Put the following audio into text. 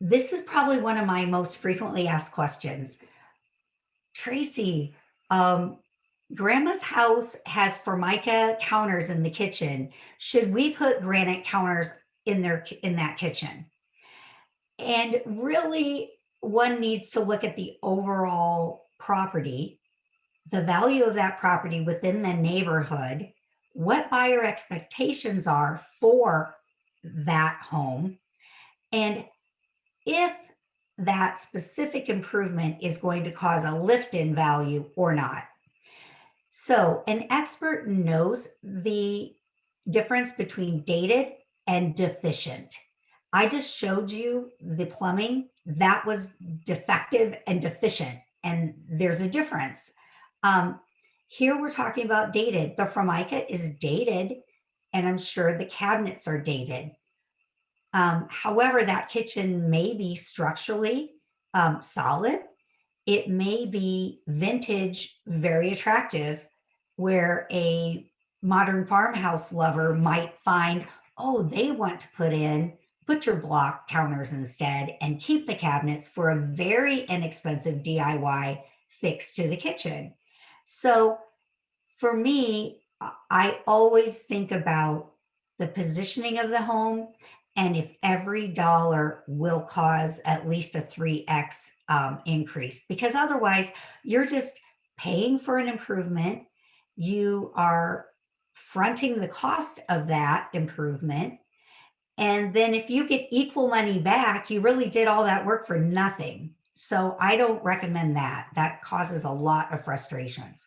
This is probably one of my most frequently asked questions. Tracy, um, Grandma's house has Formica counters in the kitchen. Should we put granite counters in that kitchen? And really, one needs to look at the overall property, the value of that property within the neighborhood, what buyer expectations are for that home, and if that specific improvement is going to cause a lift in value or not. So, an expert knows the difference between dated and deficient. I just showed you the plumbing that was defective and deficient, and there's a difference. Um, Here we're talking about dated. The Formica is dated, and I'm sure the cabinets are dated. However, that kitchen may be structurally solid. It may be vintage, very attractive, where a modern farmhouse lover might find, oh, they want to put in butcher block counters instead and keep the cabinets for a very inexpensive DIY fix to the kitchen. So for me, I always think about the positioning of the home and if every dollar will cause at least a 3x increase, because otherwise you're just paying for an improvement. You are fronting the cost of that improvement. And then if you get equal money back, you really did all that work for nothing. So I don't recommend that. That causes a lot of frustrations.